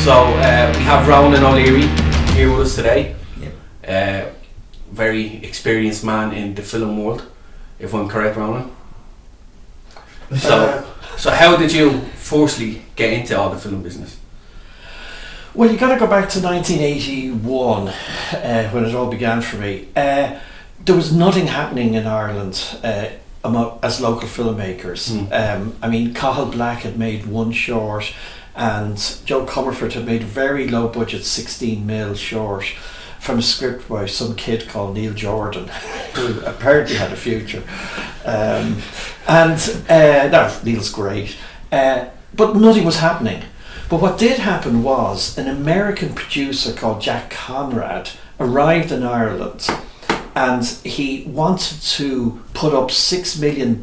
So we have Ronan O'Leary here with us today. Yep. Very experienced man in the film world, if I'm correct, Ronan. So how did you firstly get into all the film business? Well, you got to go back to 1981 when it all began for me. There was nothing happening in Ireland as local filmmakers. I mean, Cathal Black had made one short, and Joe Comerford had made a very low budget 16mm short from a script by some kid called Neil Jordan, who apparently had a future. Neil's great. But nothing was happening. But what did happen was an American producer called Jack Conrad arrived in Ireland, and he wanted to put up £6 million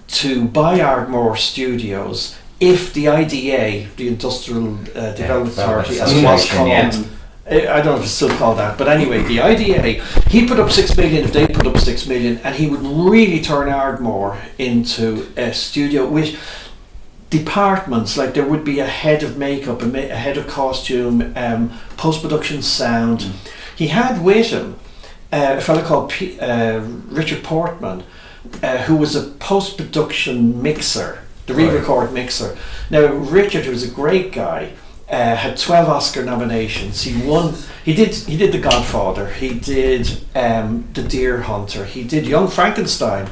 to buy Ardmore Studios if the IDA, the Industrial Development Authority, as it was called, I don't know if it's still called that, but anyway, the IDA, he put up 6 million if they put up 6 million, and he would really turn Ardmore into a studio with departments. Like, there would be a head of makeup, a head of costume, post-production sound. He had with him a fellow called Richard Portman, who was a post-production mixer, the re-record mixer. Now, Richard, who was a great guy, had 12 Oscar nominations. He won. He did The Godfather. He did The Deer Hunter. He did Young Frankenstein.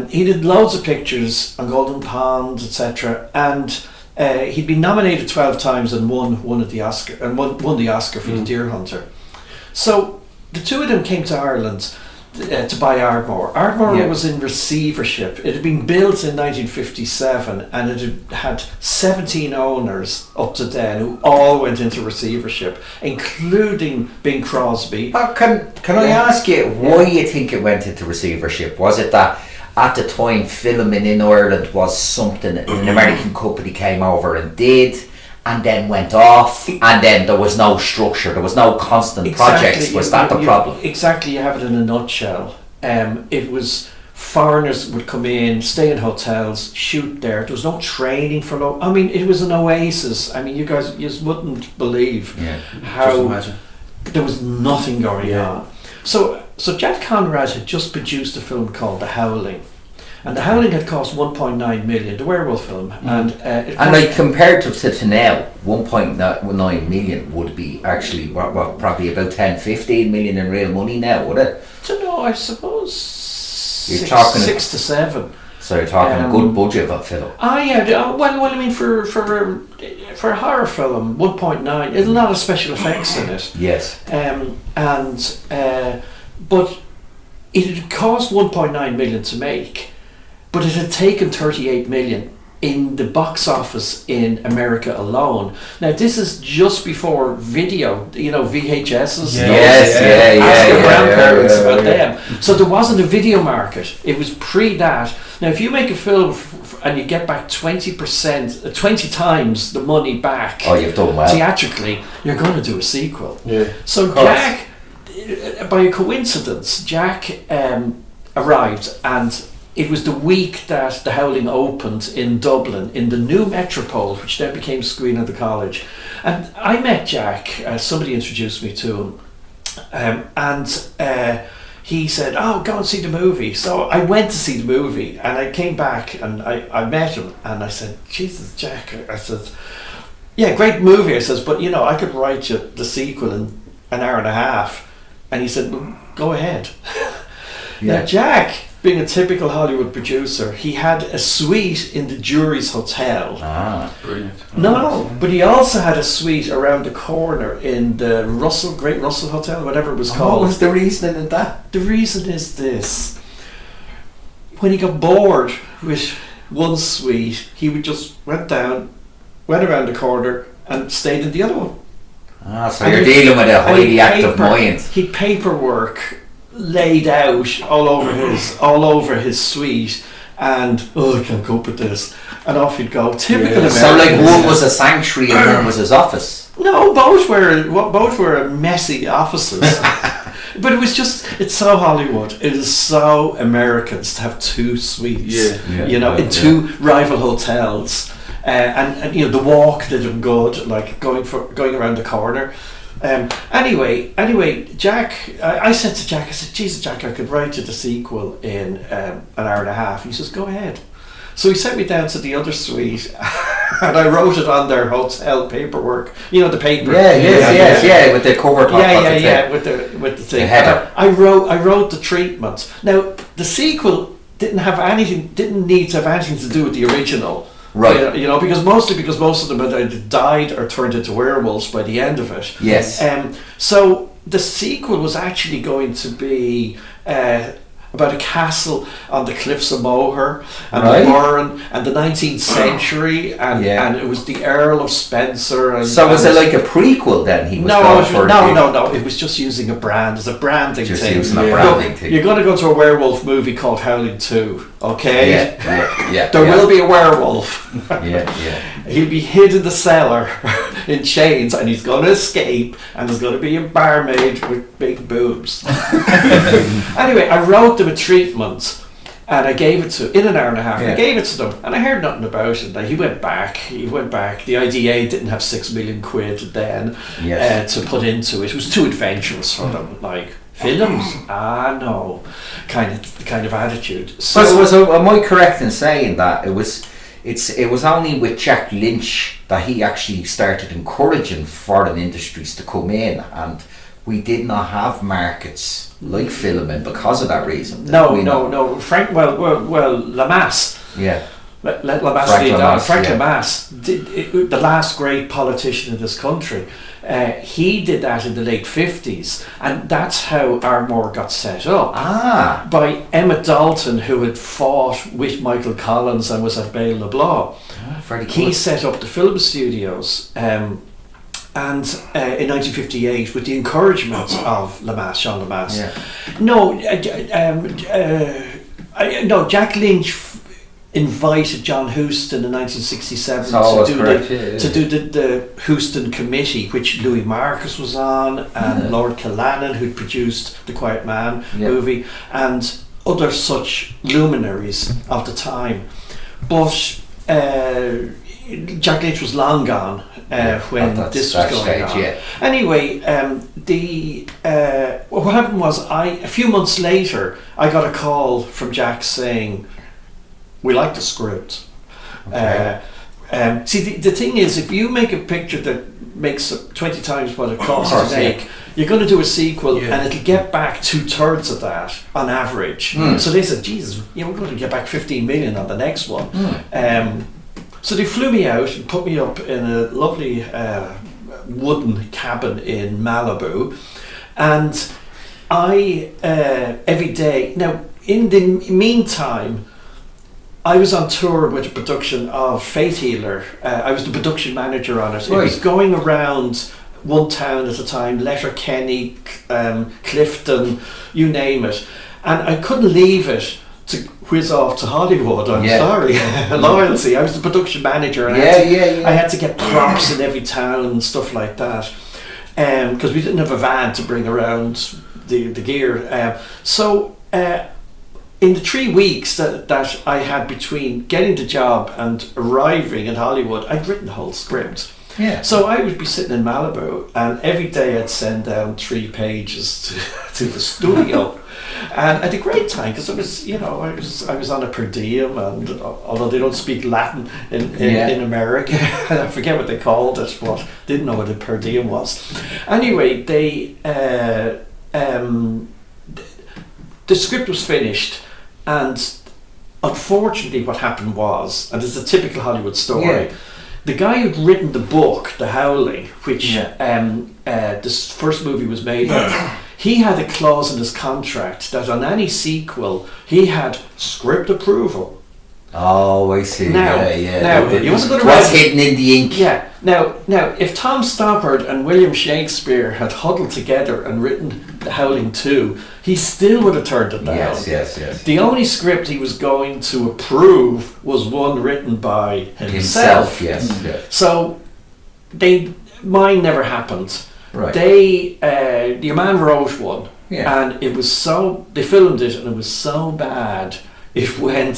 He did loads of pictures on Golden Pond, etc. And he'd been nominated 12 times and won the Oscar for The Deer Hunter. So the two of them came to Ireland to buy Ardmore. Ardmore was in receivership. It had been built in 1957, and it had 17 owners up to then who all went into receivership, including Bing Crosby. Can I ask you why you think it went into receivership? Was it that at the time filming in Ireland was something that an American company came over and did, and then went off, and then there was no structure, there was no constant projects? Was that the problem? Exactly, you have it in a nutshell. It was foreigners would come in, stay in hotels, shoot there. There was no training for it was an oasis. I mean, you guys wouldn't believe how there was nothing going on. So Jack Conrad had just produced a film called The Howling. And The Howling had cost 1.9 million, the werewolf film, and compared to now, 1.9 million would be actually what probably about 10-15 million in real money now, would it? I don't know. I suppose you're talking 6 to 7. So you're talking a good budget of a film. Well, I mean, for a horror film, 1.9. There's a lot of special effects in it. Yes. But it had cost 1.9 million to make. But it had taken 38 million in the box office in America alone. Now, this is just before video, VHSs. Ask your grandparents about them. So there wasn't a video market. It was pre that. Now, if you make a film and you get back 20%, 20 times the money back, you've done well. Theatrically, you're going to do a sequel. Yeah. So Jack, by a coincidence, Jack arrived, and it was the week that The Howling opened in Dublin, in the new Metropole, which then became Screen of the College. And I met Jack, somebody introduced me to him, and he said, go and see the movie. So I went to see the movie, and I came back, and I met him, and I said, Jesus, Jack, I said, yeah, great movie. I says, but I could write you the sequel in an hour and a half. And he said, well, go ahead. Now, Jack, being a typical Hollywood producer, he had a suite in the Jury's Hotel. Brilliant. No, but he also had a suite around the corner in the Great Russell Hotel, whatever it was called. What was the reason in that? The reason is this. When he got bored with one suite, he would just went around the corner and stayed in the other one. So you're dealing with a highly active mind. He'd paperwork laid out all over his suite, and I can't cope with this, and off he'd go. Typical American. So like one was a sanctuary and one was his office. No, both were messy offices. But it's so Hollywood. It is so Americans to have two suites, in two rival hotels. and you know the walk did him good, like going around the corner. Anyway, Jack, I said to Jack, I said, Jesus, Jack, I could write you the sequel in an hour and a half. He says, go ahead. So he sent me down to the other suite, and I wrote it on their hotel paperwork. You know, the paper. Yeah, with the cover. With the thing. The header. I wrote the treatment. Now the sequel didn't need to have anything to do with the original. Right. You know, because most of them had either died or turned into werewolves by the end of it. Yes. So the sequel was actually going to be about a castle on the cliffs of Moher and the Burren and the 19th century, and it was the Earl of Spencer. And, so was it like a prequel then? He was no. It was just using a brand as a branding just thing. Using a branding thing. You're going to go to a werewolf movie called Howling 2, okay? There will be a werewolf. He'll be hid in the cellar in chains, and he's going to escape, and there's going to be a barmaid with big boobs. Anyway, I wrote them a treatment, and I gave it to in an hour and a half. I gave it to them, and I heard nothing about it. He went back. The IDA didn't have £6 million then to put into it. It was too adventurous for them, like films. No, kind of attitude. So am I correct in saying that it was only with Jack Lynch that he actually started encouraging foreign industries to come in, and we did not have markets like filming because of that reason? No. Frank Lamasse. Yeah. Let Lamasse be done. Frank Lamasse, the last great politician in this country. He did that in the late 50s, and that's how Ardmore got set up. By Emmett Dalton, who had fought with Michael Collins and was at Bail LeBlanc. Very good. He set up the film studios. And in 1958, with the encouragement of Sean Lamasse. Jack Lynch invited John Huston in 1967 to do the Huston Committee, which Louis Marcus was on, and Lord Killannon, who'd produced the Quiet Man movie, and other such luminaries of the time. But Jack Lynch was long gone when this was going on. Anyway, what happened was a few months later I got a call from Jack saying, we like the script. See, the thing is, if you make a picture that makes 20 times what it costs to make, you're going to do a sequel and it'll get back 2/3 of that on average. So they said, Jesus, we're going to get back 15 million on the next one. So they flew me out and put me up in a lovely wooden cabin in Malibu, and I every day. Now, in the meantime, I was on tour with a production of Faith Healer. I was the production manager on it. It was going around one town at a time: Letterkenny, Clifton, you name it, and I couldn't leave it to whiz off to Hollywood. I'm sorry. Loyalty. I was the production manager, and I had to get props in every town and stuff like that, because we didn't have a van to bring around the gear. So in the 3 weeks that I had between getting the job and arriving in Hollywood, I'd written the whole script. So I would be sitting in Malibu, and every day I'd send down 3 pages to the studio. And I had a great time, because I was on a per diem, and although they don't speak Latin in America, I forget what they called it, but didn't know what a per diem was. Anyway, the script was finished, and unfortunately what happened was, and it's a typical Hollywood story, the guy who'd written the book, The Howling, which this first movie was made of, he had a clause in his contract that on any sequel he had script approval. Oh, I see. Now, he wasn't going to what's hidden in the ink. Now, if Tom Stoppard and William Shakespeare had huddled together and written The Howling 2, he still would have turned it down. Yes. The only script he was going to approve was one written by himself. So mine never happened. Right. Your man wrote one, and it was they filmed it, and it was so bad, it went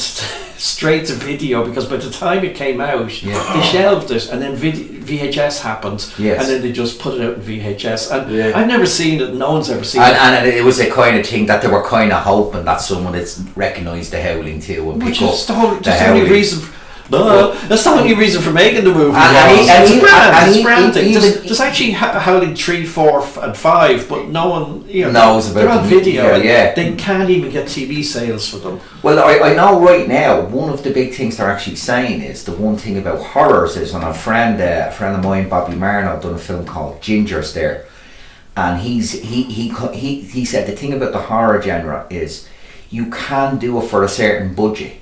straight to video, because by the time it came out, they shelved it, and then VHS happened, and then they just put it out in VHS. And I've never seen it. No one's ever seen it. And it was a kind of thing that they were kind of hoping that someone had recognised the Howling too and pick up the only reason. That's the only reason for making the movie. It's branding. There's actually Howling 3, 4 and 5, but no one knows about them. They're on video. Yeah. They can't even get TV sales for them. Well, I know right now one of the big things they're actually saying is the one thing about horrors is, and a friend of mine, Bobby Marno, done a film called Gingers there, and he said the thing about the horror genre is you can do it for a certain budget.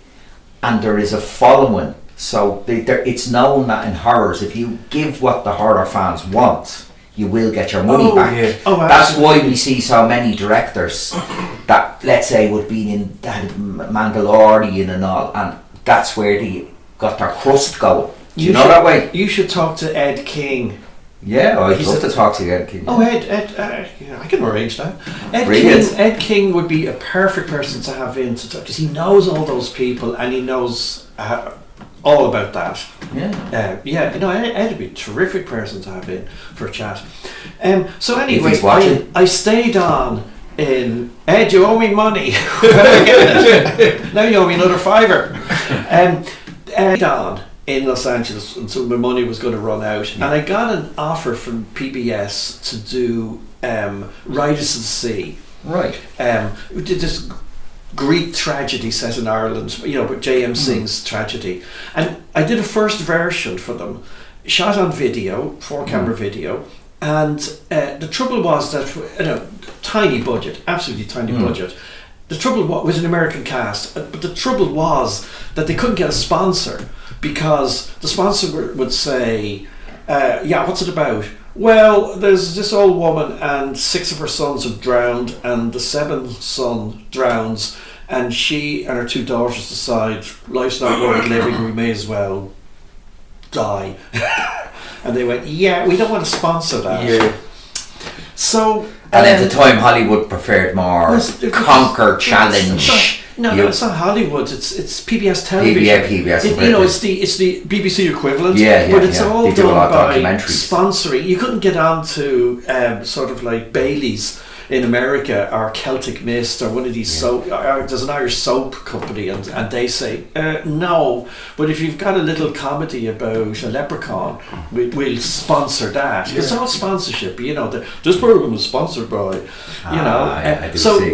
And there is a following, so it's known that in horrors, if you give what the horror fans want, you will get your money back. Yeah. That's why we see so many directors that, let's say, would be in Mandalorian and all, and that's where they got their crust going. Do you know that way? You should talk to Ed King. Yeah, I'd love to talk to Ed King. Oh, Ed, I can arrange that. Ed King would be a perfect person to have in to talk, because he knows all those people and he knows all about that. Ed would be a terrific person to have in for a chat. So anyway, I stayed on in Ed. You owe me money. Now you owe me another $5. Ed on in Los Angeles, and so my money was going to run out, and I got an offer from PBS to do Riders of the Sea. Right. We did this Greek tragedy set in Ireland, but J.M. Singh's tragedy, and I did a first version for them, shot on video, 4-camera video, and the trouble was that tiny budget, absolutely tiny budget. The trouble was an American cast, but the trouble was that they couldn't get a sponsor, because the sponsor would say, what's it about? Well, there's this old woman and 6 of her sons have drowned, and the 7th son drowns, and she and her 2 daughters decide life's not worth living, we may as well die. And they went, we don't want to sponsor that. Yeah. So, and at the time, Hollywood preferred more conquer, challenge. It's not Hollywood. It's PBS television. PBS. It's the BBC equivalent. But it's all done by sponsoring. You couldn't get onto sort of like Bailey's in America, or Celtic Mist, or one of these soap. There's an Irish soap company, and they say no. But if you've got a little comedy about a leprechaun, we'll sponsor that. It's all sponsorship. This program is sponsored by.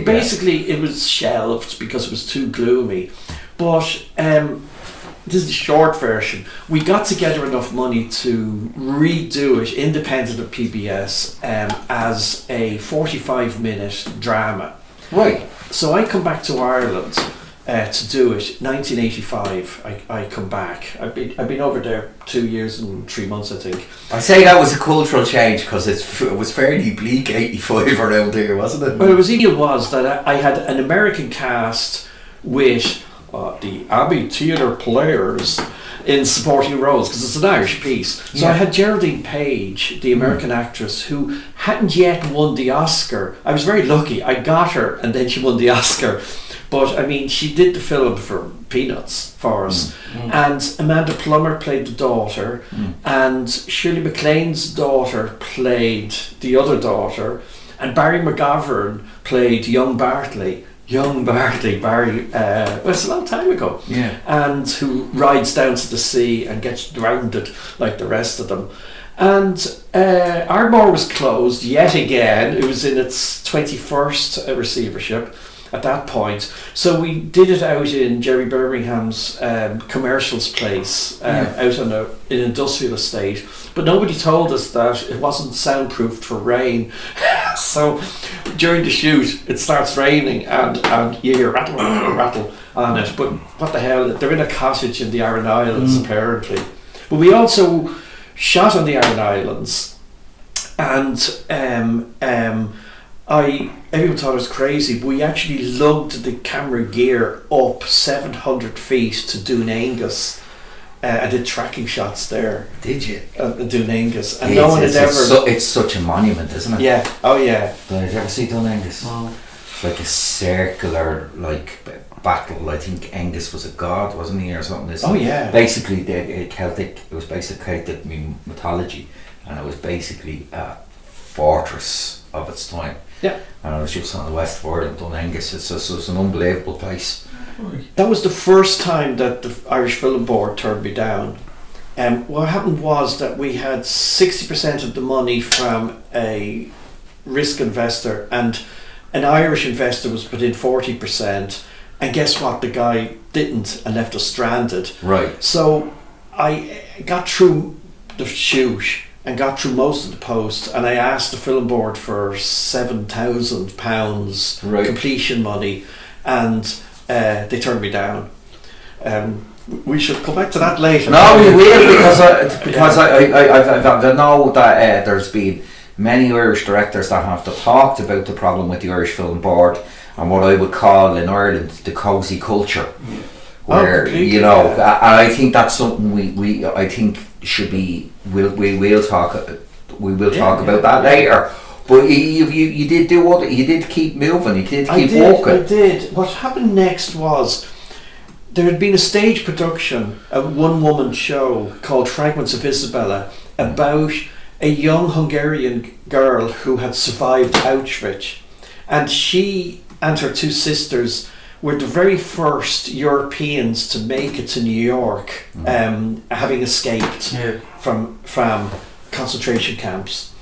Basically, it was shelved because it was too gloomy. But this is the short version. We got together enough money to redo it, independent of PBS, as a 45-minute drama. Right. So I come back to Ireland to do it. 1985, I come back. I've been over there 2 years and 3 months, I think. I say that was a cultural change, because it was fairly bleak 85 around here, wasn't it? Well, it was that I had an American cast with the Abbey Theatre players in supporting roles, because it's an Irish piece. So I had Geraldine Page, the American actress, who hadn't yet won the Oscar. I was very lucky. I got her, and then she won the Oscar. But I mean, she did the film for peanuts for us. And Amanda Plummer played the daughter, and Shirley MacLaine's daughter played the other daughter, and Barry McGovern played young Barry, it's a long time ago, and who rides down to the sea and gets drowned like the rest of them. And Ardmore was closed yet again. It was in its 21st receivership at that point. So we did it out in Jerry Birmingham's commercials place, out on an industrial estate. But nobody told us that it wasn't soundproofed for rain. So during the shoot, it starts raining and you hear rattle on it. But what the hell? They're in a cottage in the Aran Islands, apparently. But we also shot on the Aran Islands, and everyone thought it was crazy, but we actually lugged the camera gear up 700 feet to Dún Aengus. I did tracking shots there. Did you? Dún Aengus. And no one had ever... It's such a monument, isn't it? Yeah. Oh, yeah. Did you ever see Dún Aengus? Oh. like a circular battle. I think Angus was a god, wasn't he, or something? Oh yeah. Basically, the Celtic. It was basic Celtic mythology, and it was basically a fortress of its time. Yeah. And it was just on the west of Ireland, on Angus. It's an unbelievable place. That was the first time that the Irish Film Board turned me down. What happened was that we had 60% of the money from a risk investor, and an Irish investor was put in 40%. And guess what? The guy didn't and left us stranded. Right. So I got through the shoot and got through most of the posts, and I asked the film board for £7,000 completion money, and they turned me down. We should come back to that later. No, we will, because I know that there's been many Irish directors that have talked about the problem with the Irish Film Board and what I would call in Ireland the cosy culture, where and I think that's something we I think should be. We will talk about that later. But you did do what you did. Keep moving. You did keep walking. I did. What happened next was there had been a stage production, a one-woman show called Fragments of Isabella, about a young Hungarian girl who had survived Auschwitz, and she and her two sisters were the very first Europeans to make it to New York, having escaped from concentration camps.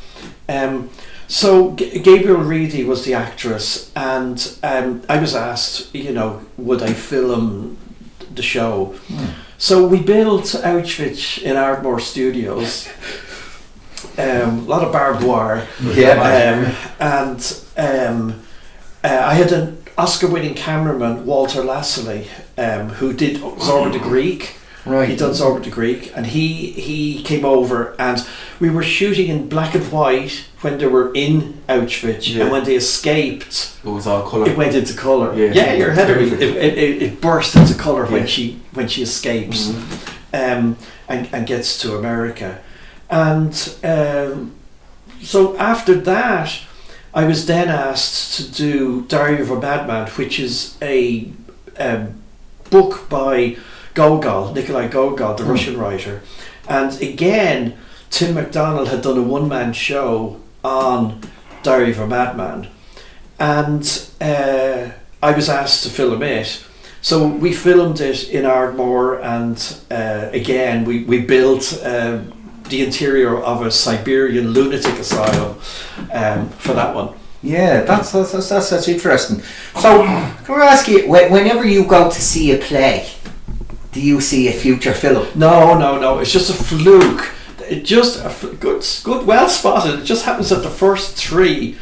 So Gabriel Reedy was the actress, and I was asked, would I film the show? So we built Auschwitz in Ardmore Studios. A lot of barbed wire. I had an Oscar-winning cameraman, Walter Lassley, who did Zorba the Greek. Right. He done Zorba the Greek, and he came over, and we were shooting in black and white when they were in Auschwitz, and when they escaped, it was all colour. It went into colour. Yeah, you're ahead of me. It burst into colour when she escapes, and gets to America, and so after that, I was then asked to do Diary of a Madman, which is a book by Nikolai Gogol, the Russian writer. And again, Tim MacDonald had done a one-man show on Diary of a Madman. And I was asked to film it. So we filmed it in Ardmore, and again, we built the interior of a Siberian lunatic asylum for that one. Yeah, that's interesting. So, can I ask you, whenever you go to see a play, do you see a future film? No. It's just a fluke. Good, well spotted. It just happens that the first three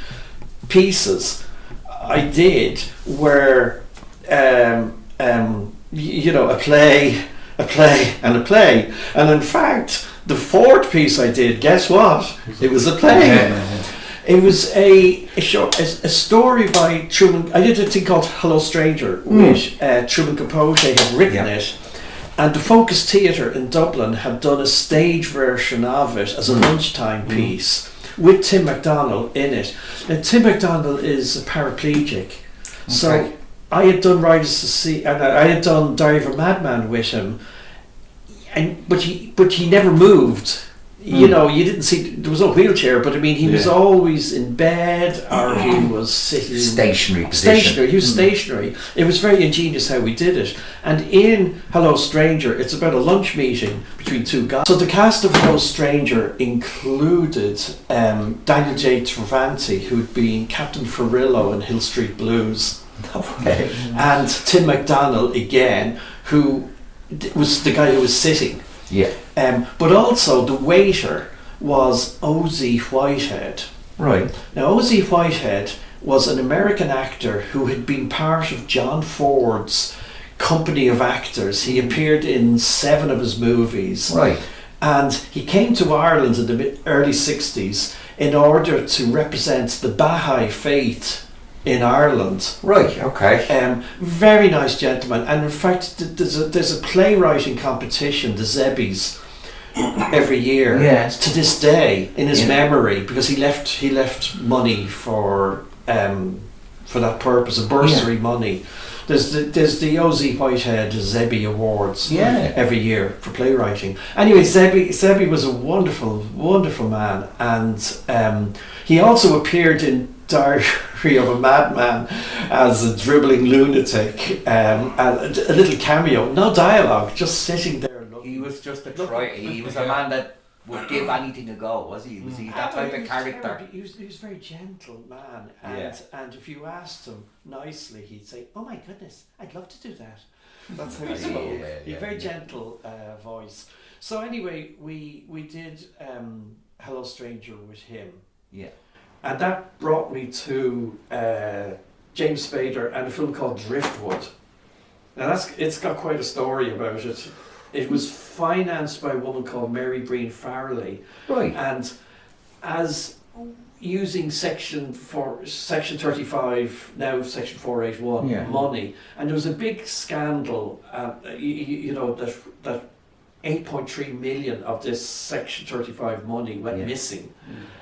pieces I did were, a play, and a play, and in fact, the fourth piece I did, guess what? It was a play. It was a story by Truman. I did a thing called Hello Stranger, which Truman Capote had written it, and the Focus Theatre in Dublin had done a stage version of it as a lunchtime piece with Tim MacDonald in it. Now, Tim MacDonald is a paraplegic, so I had done Riders to Sea, and I had done Diary of a Madman with him. But he never moved. You didn't see, there was no wheelchair, but I mean, he was always in bed, or he was sitting stationary position. He was stationary. It was very ingenious how we did it. And in Hello Stranger, it's about a lunch meeting between two guys. So the cast of Hello Stranger included Daniel J. Travanti, who'd been Captain Farillo in Hill Street Blues, and Tim MacDonald again, who was the guy who was sitting. But also the waiter was Ozzie Whitehead. Right. Now Ozzie Whitehead was an American actor who had been part of John Ford's company of actors. He appeared in 7 of his movies. Right. And he came to Ireland in the early 60s in order to represent the Baha'i faith in Ireland. Right, okay. Very nice gentleman, and in fact there's a playwriting competition, the Zebbies, every year to this day in his memory, because he left money for for that purpose, a bursary money. There's the O.Z. Whitehead Zebby Awards every year for playwriting. Anyway, Zebby was a wonderful, wonderful man, and he also appeared in Diary of a Madman as a dribbling lunatic, and a little cameo, no dialogue, just sitting there. He was just a he was a man that would give anything a go, was he? Was he that type of character? He was a very gentle man, and if you asked him nicely, he'd say, "Oh my goodness, I'd love to do that." That's how he spoke. He very gentle voice. So anyway, we did Hello Stranger with him. Yeah. And that brought me to James Spader and a film called Driftwood. Now it's got quite a story about it. It was financed by a woman called Mary Breen Farley, right? And as using Section 35, now Section 481 money, and there was a big scandal. You know that 8.3 million of this Section 35 money went missing.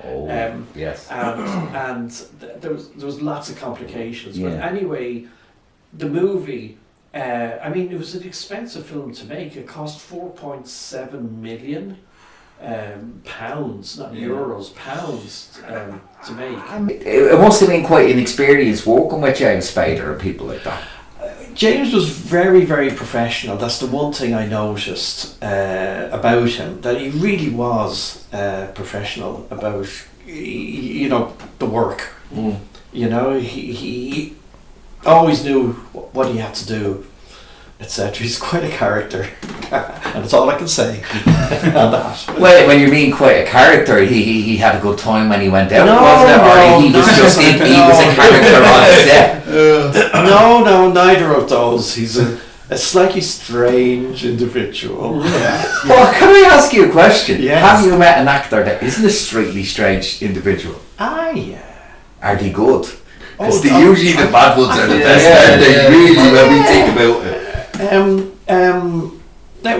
Oh, yes. And there was lots of complications. But anyway, the movie, it was an expensive film to make. It cost 4.7 million pounds, not euros, pounds to make. It must have been quite an experience working with James Spader and people like that. James was very, very professional. That's the one thing I noticed about him, that he really was professional about, the work. He always knew what he had to do, etc. He's quite a character, and that's all I can say on that. Well, when you mean quite a character, he had a good time when he went out, wasn't it? Or he was just he was a character on set. No, neither of those. He's a slightly strange individual. Well, can I ask you a question? Yes. Have you met an actor that isn't a slightly strange individual? Are they good? Because usually the bad ones are the best, aren't they? Really, when we think about it. No.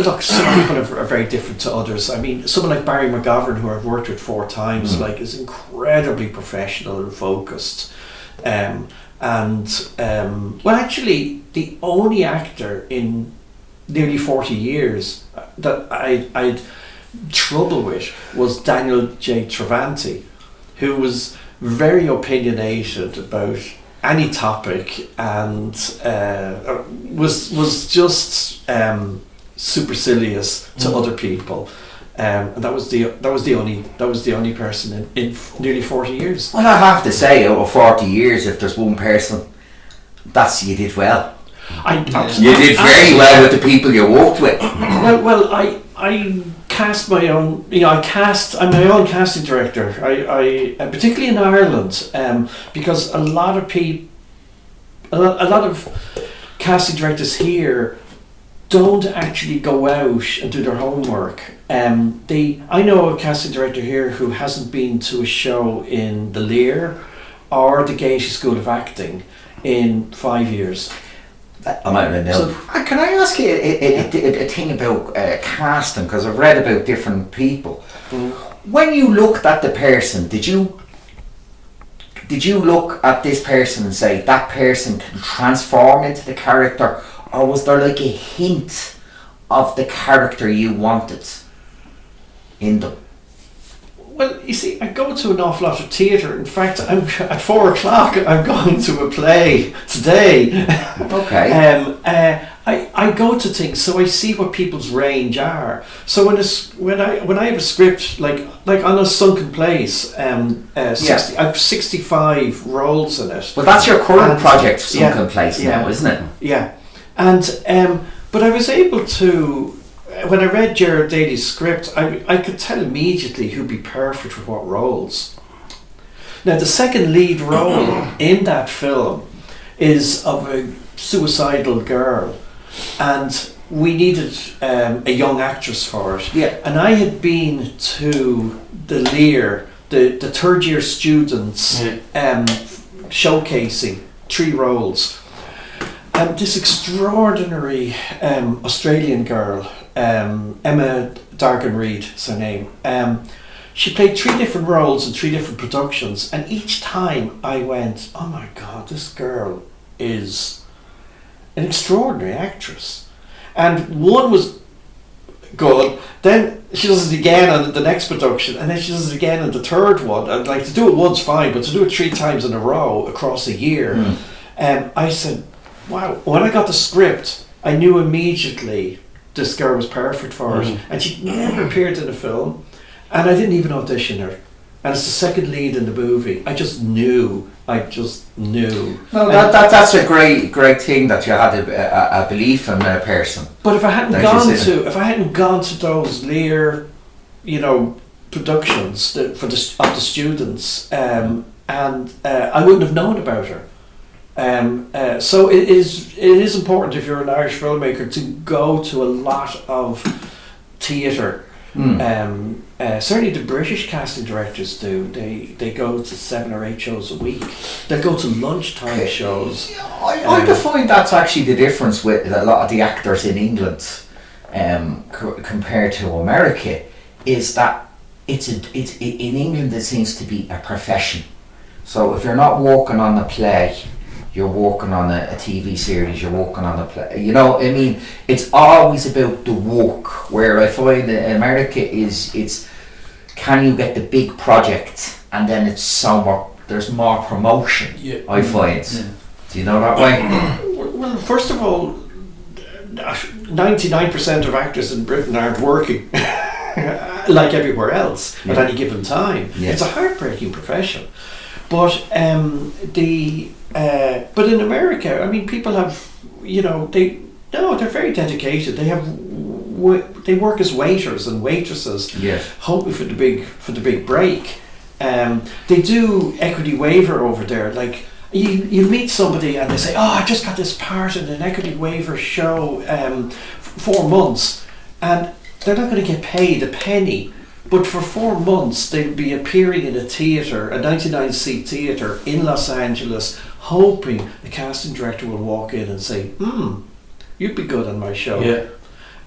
Look, some people are very different to others. I mean, someone like Barry McGovern, who I've worked with 4 times, is incredibly professional and focused. Actually, the only actor in nearly 40 years that I'd trouble with was Daniel J. Travanti, who was very opinionated about any topic and was just supercilious to other people, and that was the only person in nearly 40 years. Well, I have to say, out of 40 years, if there's one person, you did well. You did very well with the people you worked with. Well, I cast my own. I'm my own casting director. I particularly in Ireland, because a lot of casting directors here don't actually go out and do their homework. I know a casting director here who hasn't been to a show in the Lear or the Gaiety School of Acting in 5 years. I might know. Can I ask you a thing about casting? Because I've read about different people. When you looked at the person, did you look at this person and say that person can transform into the character, or was there like a hint of the character you wanted in them? Well, you see, I go to an awful lot of theatre. In fact, I'm at 4 o'clock. I'm going to a play today. Okay. I go to things, so I see what people's range are. So when I have a script like on a Sunken Place, I have 65 roles in it. Well, that's your current project, Sunken Place, now, isn't it? Yeah, and but I was able to. When I read Gerard Daly's script, I could tell immediately who'd be perfect for what roles. Now, the second lead role in that film is of a suicidal girl, and we needed a young actress for it. Yeah. And I had been to the Lear, the third year students, showcasing 3 roles. And this extraordinary Australian girl, Emma Dargan Reid is her name, she played 3 different roles in 3 different productions, and each time I went, oh my God, this girl is an extraordinary actress. And one was good, then she does it again on the next production, and then she does it again on the third one. And like, to do it once fine, but to do it 3 times in a row across a year, I said, wow. When I got the script, I knew immediately this girl was perfect for it, and she never appeared in a film, and I didn't even audition her. And it's the second lead in the movie. I just knew. No, that's a great thing that you had a belief in a person. But if I hadn't gone to those Lear, productions of the students, and I wouldn't have known about her. So it is important, if you're an Irish filmmaker, to go to a lot of theatre. Certainly the British casting directors do. They go to 7 or 8 shows a week. They go to lunchtime shows. I find that's actually the difference with a lot of the actors in England, compared to America, is that it's in England it seems to be a profession. So if you're not working on a play, you're working on a TV series, you're working on a play. You know, I mean, it's always about the work. Where I find that America it's can you get the big project, and then there's more promotion. Yeah. I find. Yeah. Do you know that way? Well, first of all, 99% of actors in Britain aren't working like everywhere else at any given time. Yeah. It's a heartbreaking profession. But but in America, I mean, people have, they're very dedicated. They work as waiters and waitresses, hoping for the big break. They do equity waiver over there. Like you meet somebody and they say, "Oh, I just got this part in an equity waiver show for 4 months," and they're not going to get paid a penny. But for 4 months, they'll be appearing in a theatre, a 99-seat theatre in Los Angeles, hoping the casting director will walk in and say, you'd be good on my show. Yeah.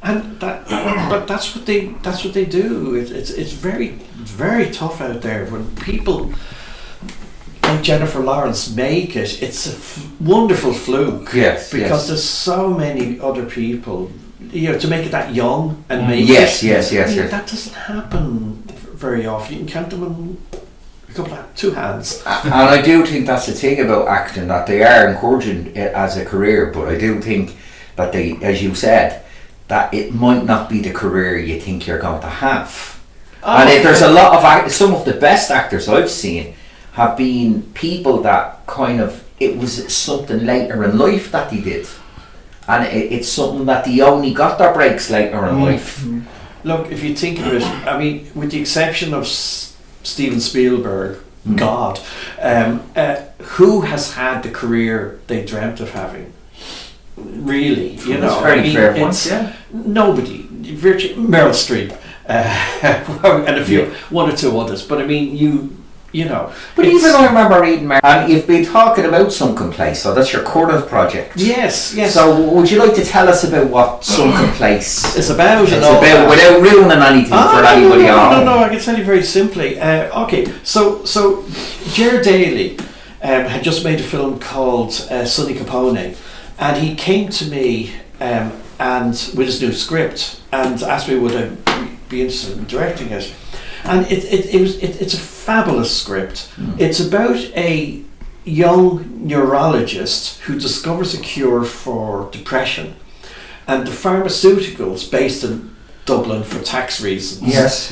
And but that's what they do. It's very tough out there. When people like Jennifer Lawrence make it, it's a wonderful fluke. Yes. Because there's so many other people. To make it that young and make yes. That doesn't happen very often. You can count them on a couple of 2 hands. And I do think that's the thing about acting, that they are encouraging it as a career, but I do think that they, as you said, that it might not be the career you think you're going to have. There's a lot of some of the best actors I've seen have been people that it was something later in life that they did. And it's something that they only got their breaks later in life. Look, if you think of it, I mean, with the exception of Steven Spielberg, God, who has had the career they dreamt of having? Really, fair point, yeah. Nobody, virtually Meryl Streep, and one or two others. But I mean, But even I remember reading, and you've been talking about Sunken Place, so that's your current project. Yes. So would you like to tell us about what Sunken Place is about? Without ruining anything for anybody else. No, I can tell you very simply. Okay, so Ger Daly had just made a film called Sonny Capone, and he came to me and with his new script and asked me would I be interested in directing it. And it's a fabulous script. It's about a young neurologist who discovers a cure for depression, and the pharmaceuticals based in Dublin for tax reasons. Yes.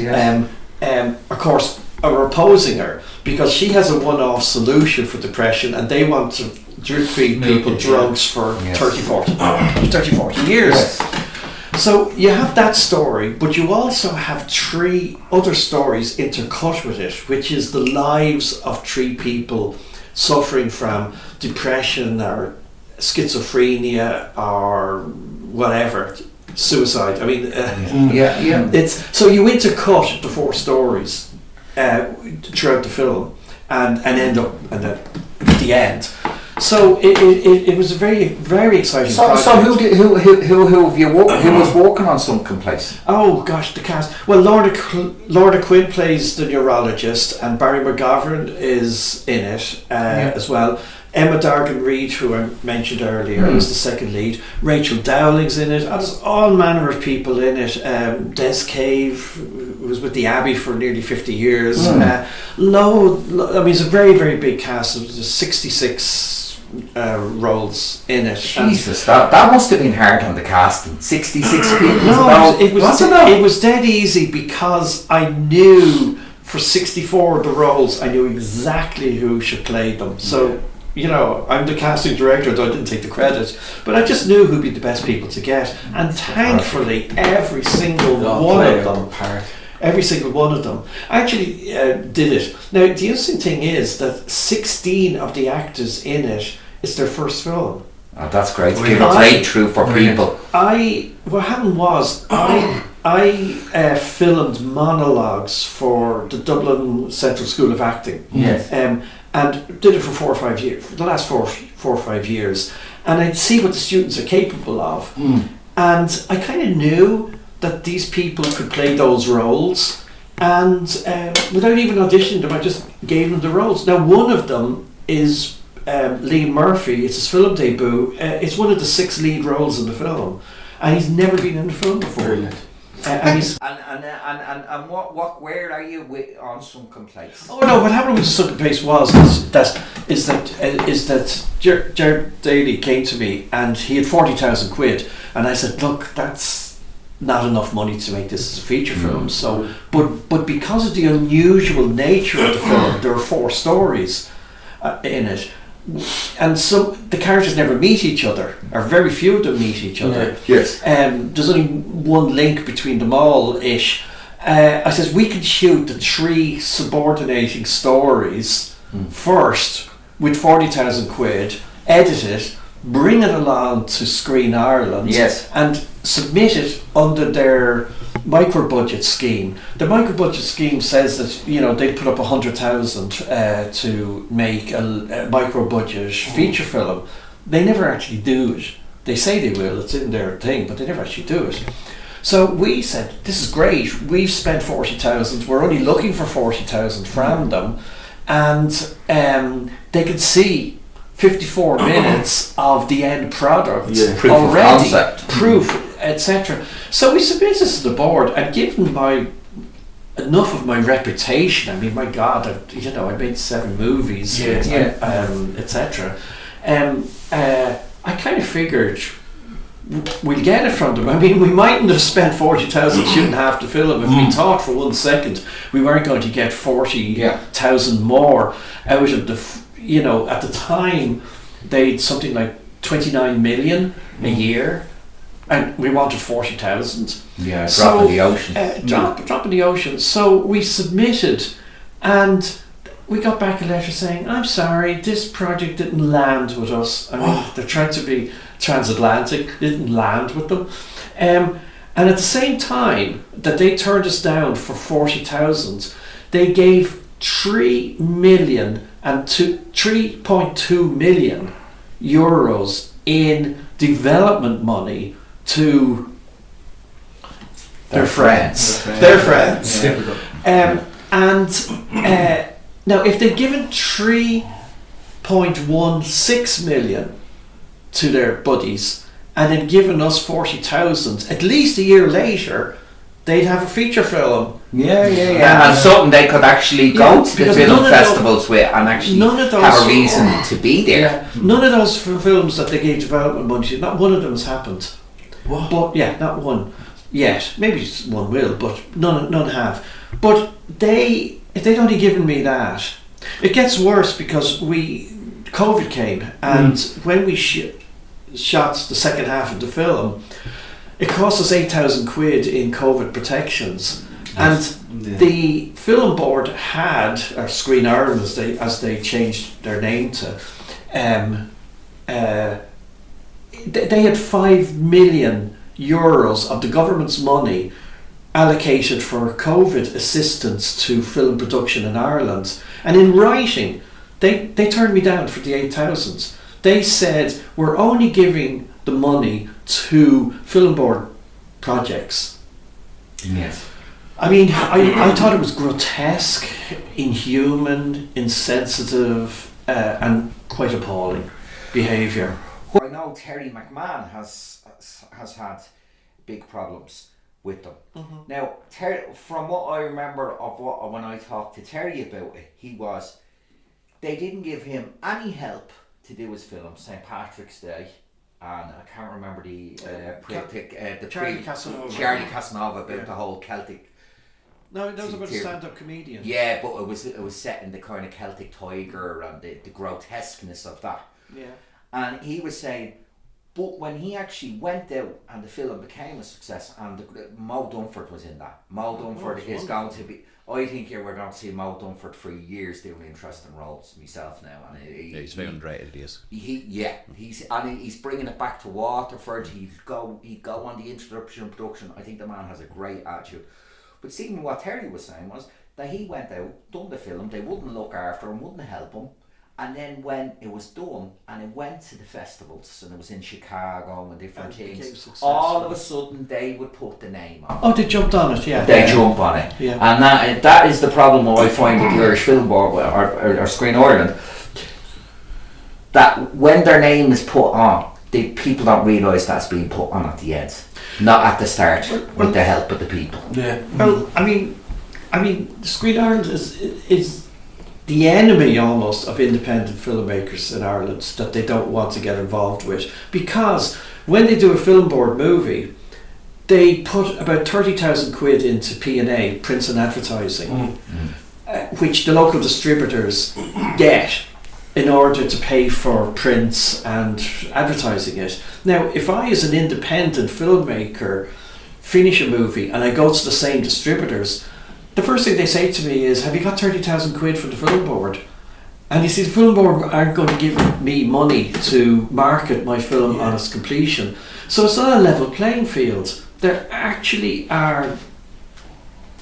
Of course, are opposing her because she has a one-off solution for depression, and they want to drip feed people drugs for 30, 40 years. Yes. So you have that story, but you also have 3 other stories intercut with it, which is the lives of 3 people suffering from depression or schizophrenia or whatever, suicide. I mean, it's so you intercut the 4 stories throughout the film, and end up at the end. So it was a very, very exciting project. So who have you who was working on Sunken Place? Oh gosh, the cast. Well, Lorna Quinn plays the neurologist, and Barry McGovern is in it as well. Emma Dargan-Reid, who I mentioned earlier, is the second lead. Rachel Dowling's in it. There's all manner of people in it. Des Cave, who was with the Abbey for nearly 50 years. I mean, it's a very, very big cast. There's 66 roles in it. Jesus, that must have been hard on the casting. 66 people. No, it was dead easy because I knew for 64 of the roles, I knew exactly who should play them. So. You know, I'm the casting director, though I didn't take the credit, but I just knew who'd be the best people to get, and thankfully, every single one of them actually did it. Now, the interesting thing is that 16 of the actors in it is their first film. Oh, that's great. To give a breakthrough for people. What happened was I filmed monologues for the Dublin Central School of Acting. Yes. And did it for 4 or 5 years, for the last four or 5 years, and I'd see what the students are capable of, and I kind of knew that these people could play those roles, and without even auditioning them, I just gave them the roles. Now, one of them is Liam Murphy. It's his film debut. It's one of the 6 lead roles in the film, and he's never been in a film before. Brilliant. And where are you on Sunken Place? Oh no! What happened with the Sunken Place was that Jared Daly came to me and he had 40,000 quid, and I said, look, that's not enough money to make this as a feature film. So, but because of the unusual nature of the film, there are 4 stories in it. And so the characters never meet each other, or very few of them meet each other. Yes. There's only one link between them all-ish. I says, we can shoot the 3 subordinating stories first with 40,000 quid, edit it, bring it along to Screen Ireland, and submit it under their micro-budget scheme. The micro-budget scheme says that, you know, they put up 100,000 to make a micro-budget feature film. They never actually do it. They say they will, it's in their thing, but they never actually do it. So we said, this is great, we've spent 40,000, we're only looking for 40,000 from them, and they could see 54 minutes of the end product proof already, of concept. proof, etc. So we submitted this to the board, and given enough of my reputation, I mean, my God, I made 7 movies, etc. I kind of figured we'll get it from them. I mean, we mightn't have spent 40,000 shooting half the film if we thought for 1 second we weren't going to get 40,000 more out of the. You know, at the time, they'd something like 29 million a year, and we wanted 40,000. Yeah, drop in the ocean. Drop in the ocean. So we submitted, and we got back a letter saying, I'm sorry, this project didn't land with us. I mean, they're trying to be transatlantic, didn't land with them. And at the same time that they turned us down for 40,000, they gave 3 million and 3.2 million euros in development money to their friends. Now, if they'd given 3.16 million to their buddies and then given us 40,000, at least a year later, they'd have a feature film. And something they could actually go to the film festivals with and actually have a reason to be there. Yeah, none of those films that they gave development money to, not one of them has happened. What? But not one yet. Maybe one will, but none have. But if they'd only given me that, it gets worse because COVID came, and when we shot the second half of the film, it cost us 8,000 quid in COVID protections, and the film board had, or Screen Ireland as they changed their name to, they had 5 million euros of the government's money allocated for COVID assistance to film production in Ireland, and in writing they turned me down for the 8,000. They said, we're only giving the money to film board projects. Yes. I mean, I thought it was grotesque, inhuman, insensitive, and quite appalling behaviour. I know Terry McMahon has had big problems with them. Mm-hmm. Now, from what I remember of when I talked to Terry about it, they didn't give him any help to do his film, St. Patrick's Day, and I can't remember the Charlie Casanova. Charlie Casanova about the whole Celtic. No, that was about a stand-up comedian. Yeah, but it was set in the kind of Celtic tiger and the grotesqueness of that. Yeah. And he was saying, but when he actually went out and the film became a success, and Mo Dunford was in that. Mo Dunford is going to be. I think we're going to see Mo Dunford for years doing interesting roles myself now, and he's very underrated. He is. He's bringing it back to Waterford. He'd go on the introduction production. I think the man has a great attitude. But seeing what Terry was saying was that he went out, done the film, they wouldn't look after him, wouldn't help him, and then when it was done and it went to the festivals and it was in Chicago and different things, all of a sudden they would put the name on. Oh, they jumped on it, yeah. They jump on it. Yeah. And that is the problem I find with the Irish Film Board or Screen Ireland, that when their name is put on, people don't realise that's being put on at the end. Not at the start, with the help of the people. Yeah. Well, I mean, Screen Ireland is the enemy almost of independent filmmakers in Ireland that they don't want to get involved with, because when they do a film board movie, they put about 30,000 quid into P&A, prints and advertising, which the local distributors get in order to pay for prints and advertising it. Now, if I, as an independent filmmaker, finish a movie and I go to the same distributors, the first thing they say to me is, have you got 30,000 quid from the film board? And you see, the film board aren't going to give me money to market my film on its completion. So it's not a level playing field. There actually are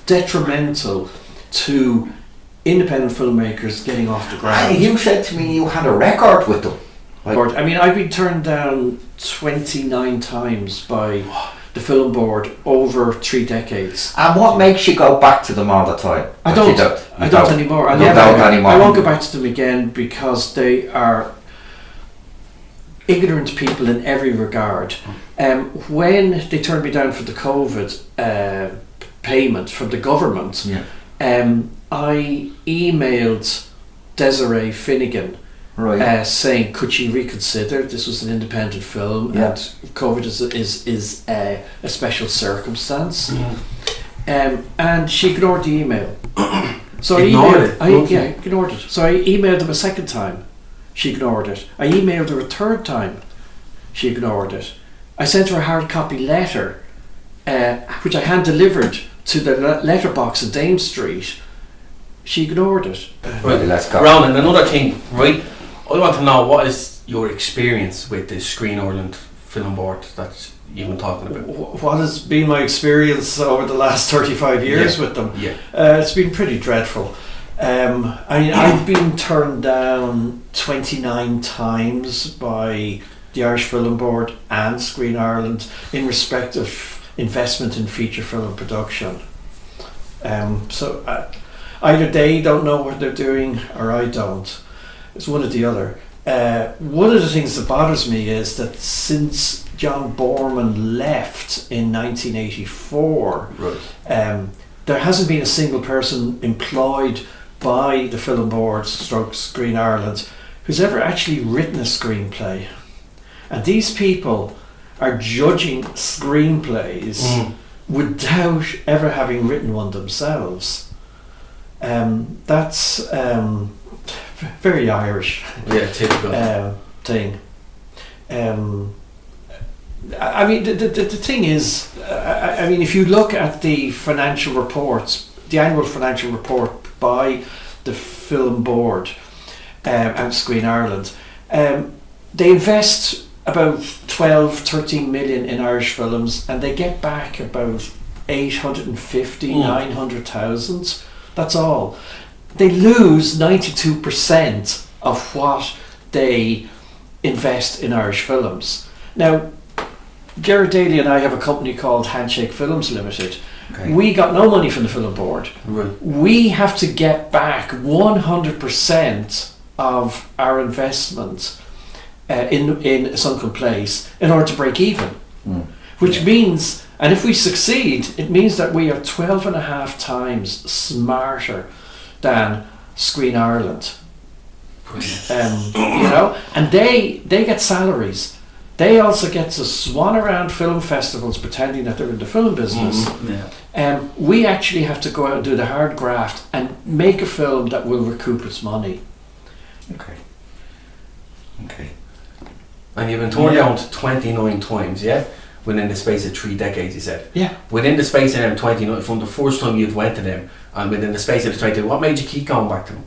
detrimental to independent filmmakers getting off the ground. You said to me you had a record with them. I mean, I've been turned down 29 times by the film board over 3 decades. And what makes you go back to them all the time? I don't anymore. I won't go back to them again because they are ignorant people in every regard. When they turned me down for the COVID payment from the government, I emailed Desiree Finnegan saying, could she reconsider? This was an independent film, and COVID is a special circumstance. And she ignored the email. So ignored it. So I emailed them a second time. She ignored it. I emailed her a third time. She ignored it. I sent her a hard copy letter, which I hand delivered to the letterbox in Dame Street. She ignored it. Right, let's go. Ronan, another thing, right? I want to know, what is your experience with the Screen Ireland Film Board that you've been talking about? What has been my experience over the last 35 years with them? It's been pretty dreadful. I've been turned down 29 times by the Irish Film Board and Screen Ireland in respect of investment in feature film production. So either they don't know what they're doing or I don't. It's one or the other. One of the things that bothers me is that since John Borman left in 1984, there hasn't been a single person employed by the Film Board / Screen Ireland who's ever actually written a screenplay. And these people are judging screenplays without ever having written one themselves. That's very Irish typical thing. I mean, the thing is, I mean, if you look at the financial reports, the annual financial report by the Film Board and Screen Ireland, they invest about 12-13 million in Irish films and they get back about 850,000-900,000. That's all. They lose 92% of what they invest in Irish films. Now, Gerard Daly and I have a company called Handshake Films Limited. Okay. We got no money from the film board. Right. We have to get back 100% of our investment in Sunken Place in order to break even. Which means, and if we succeed, it means that we are 12.5 times smarter than Screen Ireland. You know, and they get salaries. They also get to swan around film festivals pretending that they're in the film business. We actually have to go out and do the hard graft and make a film that will recoup its money. Okay. And you've been torn down 29 times, yeah? Within the space of 3 decades, you said. Yeah. Within the space of them 29, from the first time you went to them, and within the space of the 20, what made you keep going back to them?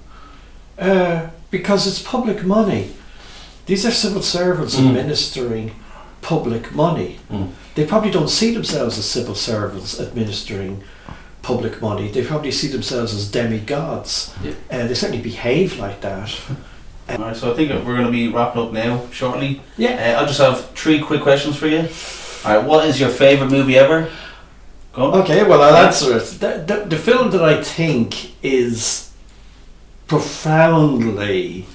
Because it's public money. These are civil servants administering public money. They probably don't see themselves as civil servants administering public money. They probably see themselves as demigods. They certainly behave like that. Alright, so I think we're going to be wrapping up now shortly. Yeah. I'll just have 3 quick questions for you. Alright, what is your favourite movie ever? Go on. Okay, well, I'll answer it. The film that I think is profoundly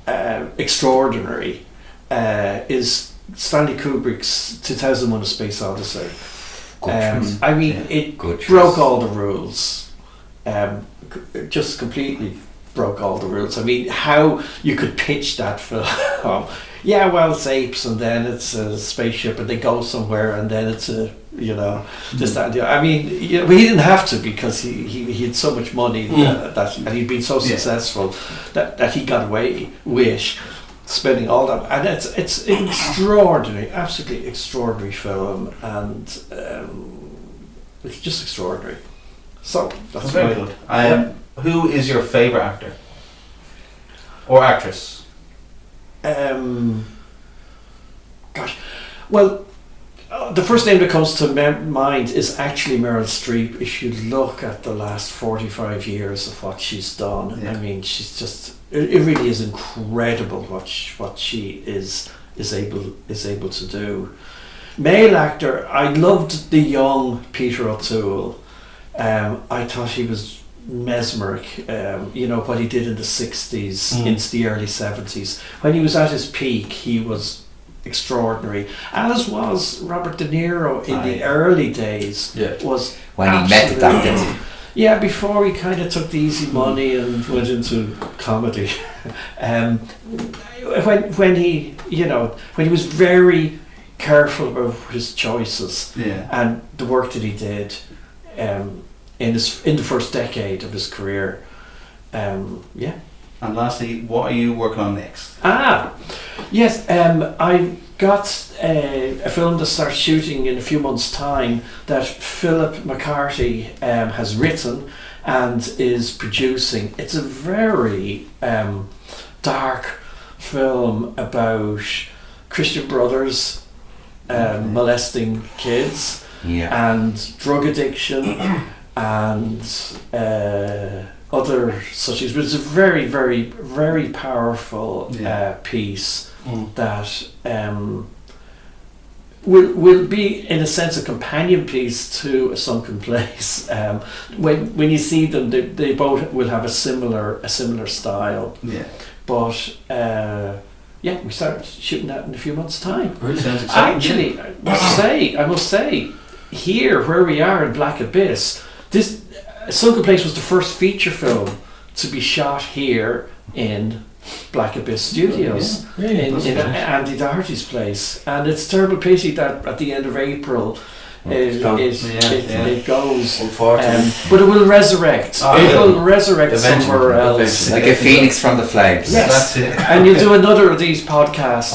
extraordinary is Stanley Kubrick's 2001: A Space Odyssey. I mean, it broke all the rules. Just completely broke all the rules. I mean, how you could pitch that film. Yeah, well, it's apes and then it's a spaceship and they go somewhere and then it's a, you know, this, that and the other. I mean, you know, he didn't have to because he had so much money that and he'd been so successful that he got away with spending all that. And it's extraordinary, absolutely extraordinary film, and it's just extraordinary. So that's very good. Who is your favourite actor or actress? Gosh, well, the first name that comes to mind is actually Meryl Streep. If you look at the last 45 years of what she's done, I mean, she's just, it really is incredible what she is able to do. Male actor, I loved the young Peter O'Toole. I thought he was mesmeric, you know, what he did in the 60s into the early 70s. When he was at his peak, he was extraordinary, as was Robert De Niro in the early days. Was when he met that. Yeah, before he kind of took the easy money and went into comedy. When he, you know, when he was very careful about his choices and the work that he did in the first decade of his career. And lastly, what are you working on next? Yes, I got a film to start shooting in a few months' time that Philip McCarthy has written and is producing. It's a very dark film about Christian brothers molesting kids and drug addiction and other such things. But it's a very, very, very powerful piece that will be, in a sense, a companion piece to A Sunken Place. When you see them, they both will have a similar style. But we start shooting that in a few months' time. Really sounds exciting. Actually, I must say, here where we are in Black Abyss, this Sunken Place was the first feature film to be shot here in Black Abyss Studios in Andy Doherty's place, and it's a terrible pity that at the end of April it goes. Unfortunately, but it will resurrect. It will resurrect somewhere else, like a phoenix from the flames. Yes, that's it. And you'll do another of these podcasts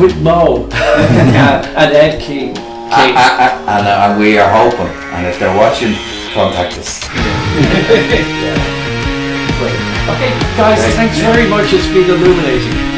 with Mo and Ed King. And we are hoping, and if they're watching, contact us. Okay, guys, thanks very much. It's been illuminating.